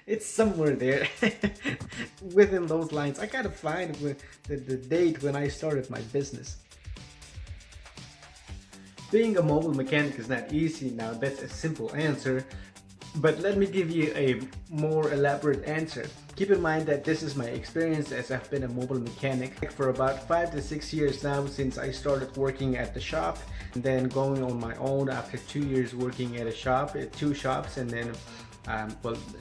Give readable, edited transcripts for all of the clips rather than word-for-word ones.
It's somewhere there. Within those lines, I gotta find the date when I started my business. Being a mobile mechanic is not easy. Now that's a simple answer, but let me give you a more elaborate answer. Keep in mind that this is my experience, as I've been a mobile mechanic for about 5 to 6 years now, since I started working at the shop and then going on my own after 2 years working at a shop, at 2 shops, and then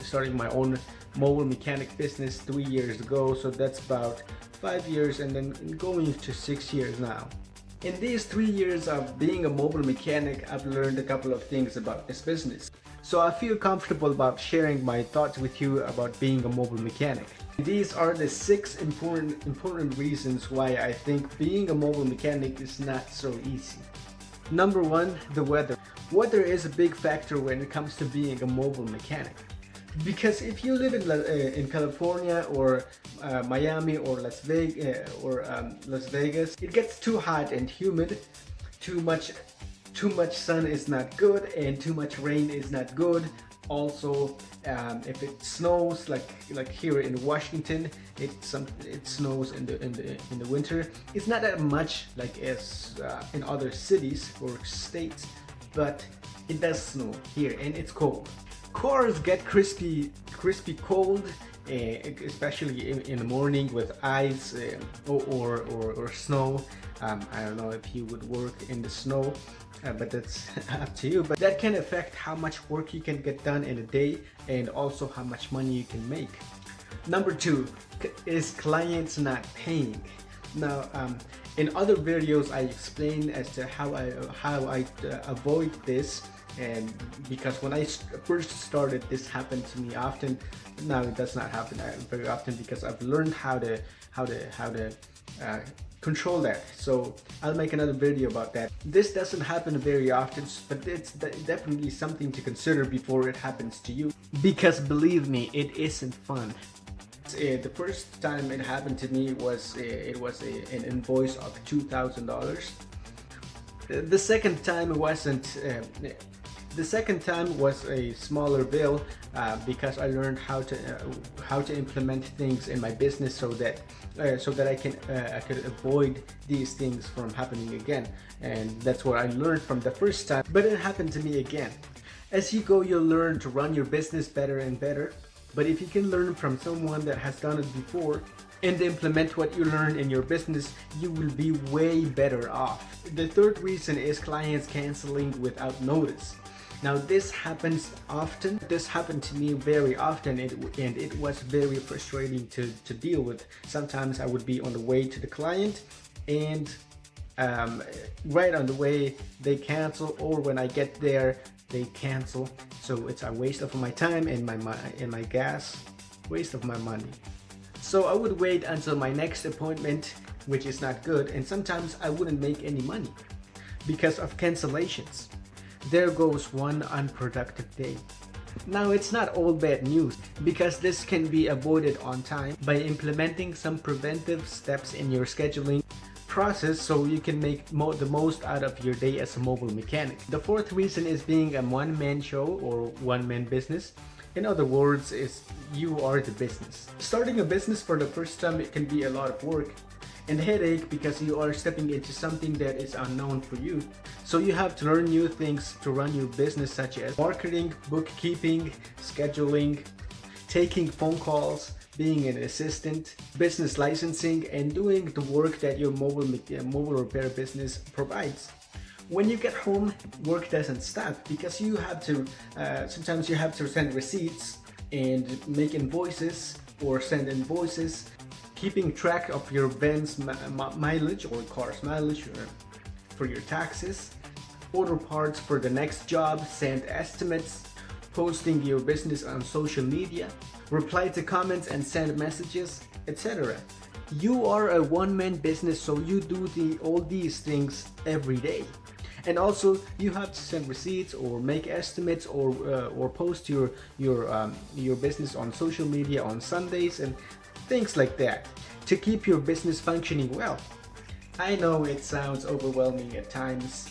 starting my own mobile mechanic business 3 years ago. So that's about 5 years, and then going to 6 years now. In these 3 years of being a mobile mechanic, I've learned a couple of things about this business. So I feel comfortable about sharing my thoughts with you about being a mobile mechanic. These are the 6 important reasons why I think being a mobile mechanic is not so easy. Number 1, the weather. Weather is a big factor when it comes to being a mobile mechanic. Because if you live in California or Miami or Las Vegas, it gets too hot and humid. Too much sun is not good, and too much rain is not good. Also, if it snows, like here in Washington, it snows in the winter. It's not that much like as in other cities or states, but it does snow here, and it's cold. Cars get crispy cold, especially in the morning with ice or snow. I don't know if you would work in the snow, but that's up to you. But that can affect how much work you can get done in a day, and also how much money you can make. Number 2 is clients not paying. Now, in other videos, I explain as to how I avoid this. And because when I first started, this happened to me often. Now it does not happen very often, because I've learned how to control that. So I'll make another video about that. This doesn't happen very often, but it's definitely something to consider before it happens to you. Because believe me, it isn't fun. The first time it happened to me was an invoice of $2,000. The second time wasn't. The second time was a smaller bill, because I learned how to implement things in my business so that I could avoid these things from happening again. And that's what I learned from the first time. But it happened to me again. As you go, you'll learn to run your business better and better. But if you can learn from someone that has done it before and implement what you learn in your business, you will be way better off. The third reason is clients canceling without notice. Now this happens often. This happened to me very often, and it was very frustrating to deal with. Sometimes I would be on the way to the client, and right on the way they cancel, or when I get there they cancel. So it's a waste of my time and my gas, waste of my money. So I would wait until my next appointment, which is not good, and sometimes I wouldn't make any money because of cancellations. There goes one unproductive day. Now it's not all bad news, because this can be avoided on time by implementing some preventive steps in your scheduling process, so you can make the most out of your day as a mobile mechanic. The fourth reason is being a one-man show or one-man business. In other words, is you are the business. Starting a business for the first time, it can be a lot of work and headache, because you are stepping into something that is unknown for you. So you have to learn new things to run your business, such as marketing, bookkeeping, scheduling, taking phone calls, being an assistant, business licensing, and doing the work that your mobile repair business provides. When you get home, work doesn't stop, because you have to sometimes you have to send receipts and make invoices or send invoices, keeping track of your van's mileage or car's mileage for your taxes, order parts for the next job, send estimates, posting your business on social media, reply to comments and send messages, etc. You are a one-man business, so you do all these things every day. And also you have to send receipts or make estimates or post your business on social media on Sundays and things like that to keep your business functioning well. I know it sounds overwhelming at times,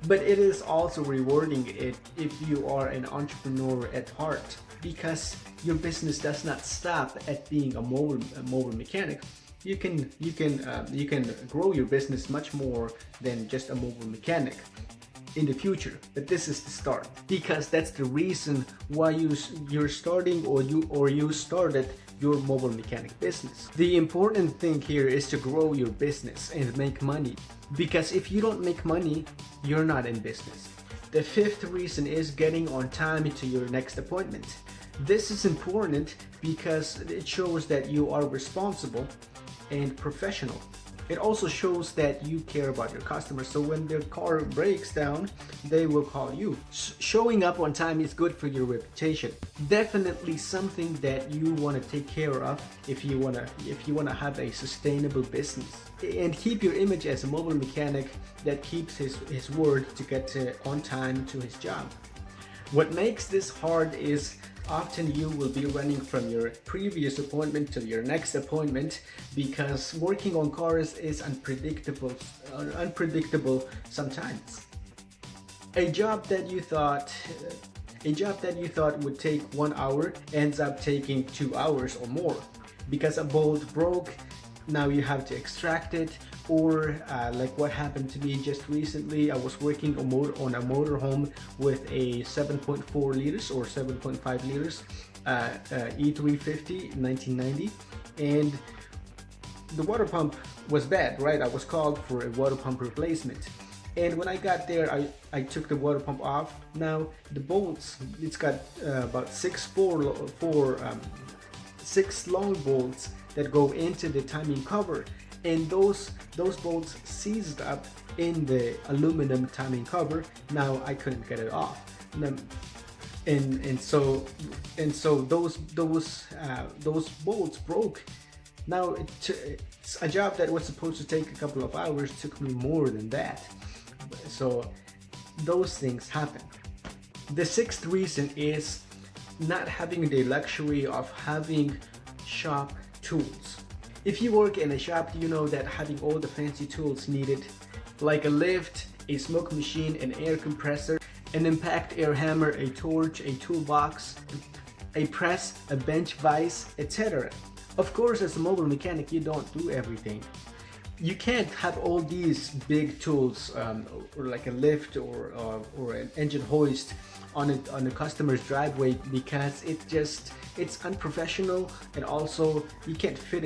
but it is also rewarding if you are an entrepreneur at heart. because your business does not stop at being a mobile mechanic. You can grow your business much more than just a mobile mechanic in the future, but this is the start, because that's the reason why you're starting, or you started your mobile mechanic business. The important thing here is to grow your business and make money, because if you don't make money, you're not in business. The fifth reason is getting on time to your next appointment. This is important because it shows that you are responsible and professional. It also shows that you care about your customers, so when their car breaks down, they will call you. Showing up on time is good for your reputation. Definitely something that you want to take care of if you want to have a sustainable business. And keep your image as a mobile mechanic that keeps his word to get on time to his job. What makes this hard is often you will be running from your previous appointment to your next appointment, because working on cars is unpredictable sometimes. A job that you thought would take 1 hour ends up taking 2 hours or more, because a bolt broke. Now you have to extract it, or like what happened to me just recently. I was working on a motorhome with a 7.4 liters or 7.5 liters E350 1990, and the water pump was bad, right? I was called for a water pump replacement, and when I got there, I took the water pump off. Now the bolts, it's got about six long bolts that go into the timing cover, and those bolts seized up in the aluminum timing cover. Now I couldn't get it off, and so those bolts broke. Now it's a job that was supposed to take a couple of hours took me more than that. So those things happen. The sixth reason is not having the luxury of having shop tools. If you work in a shop, you know that having all the fancy tools needed, like a lift, a smoke machine, an air compressor, an impact air hammer, a torch, a toolbox, a press, a bench vise, etc. Of course, as a mobile mechanic, you don't do everything. You can't have all these big tools, or like a lift or an engine hoist on a customer's driveway, because it's unprofessional, and also you can't fit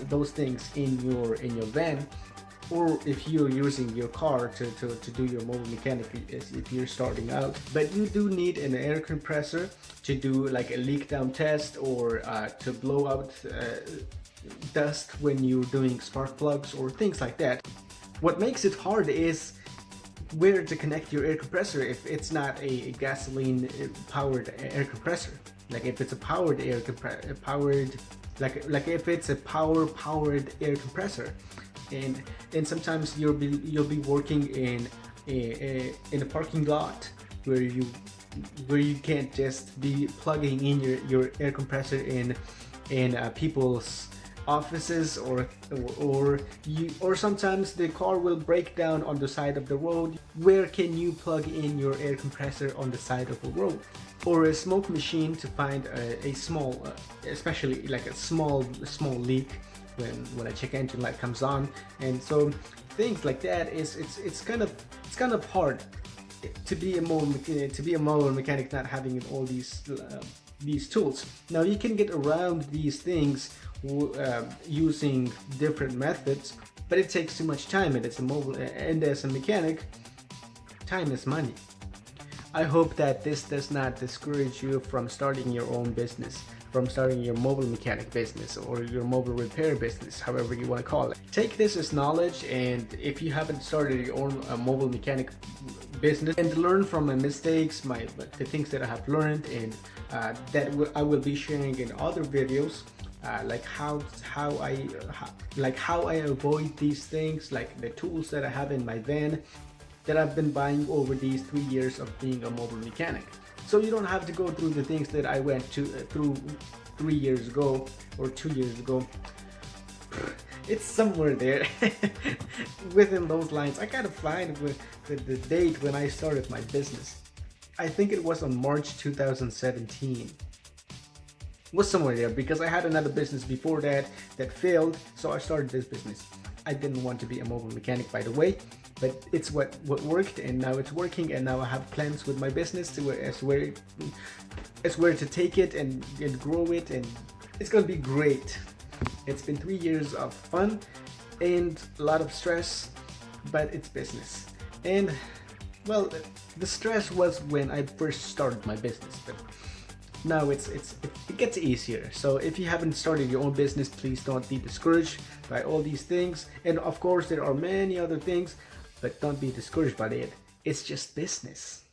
those things in your van, or if you're using your car to do your mobile mechanic if you're starting out. But you do need an air compressor to do like a leak down test, or to blow out dust when you're doing spark plugs or things like that. What makes it hard is where to connect your air compressor if it's not a gasoline powered air compressor. Like if it's a powered air like if it's a powered air compressor, and sometimes you'll be working in a parking lot where you can't just be plugging in your air compressor in people's offices, or sometimes the car will break down on the side of the road. Where can you plug in your air compressor on the side of the road? Or a smoke machine to find a small, especially like a small leak when a check engine light comes on. And so things like that it's kind of hard to be a mobile mechanic not having all these tools. Now you can get around these things using different methods, but it takes too much time, and as a mechanic, time is money. I hope that this does not discourage you from starting your own business, from starting your mobile mechanic business or your mobile repair business, however you want to call it. Take this as knowledge, and if you haven't started your own mobile mechanic business, and learn from my mistakes, the things that I have learned, and I will be sharing in other videos, like how I avoid these things, like the tools that I have in my van that I've been buying over these 3 years of being a mobile mechanic. So you don't have to go through the things that I went through 3 years ago or 2 years ago. It's somewhere there within those lines. I gotta find with the date when I started my business. I think it was on March 2017. Was somewhere there because I had another business before that failed, so I started this business. I didn't want to be a mobile mechanic, by the way, but it's what worked, and now it's working, and now I have plans with my business to where to take it and grow it, and it's gonna be great. It's been 3 years of fun and a lot of stress, but it's business. And well, the stress was when I first started my business, but now it gets easier. So if you haven't started your own business, please don't be discouraged by all these things. And of course, there are many other things, but don't be discouraged by it. It's just business.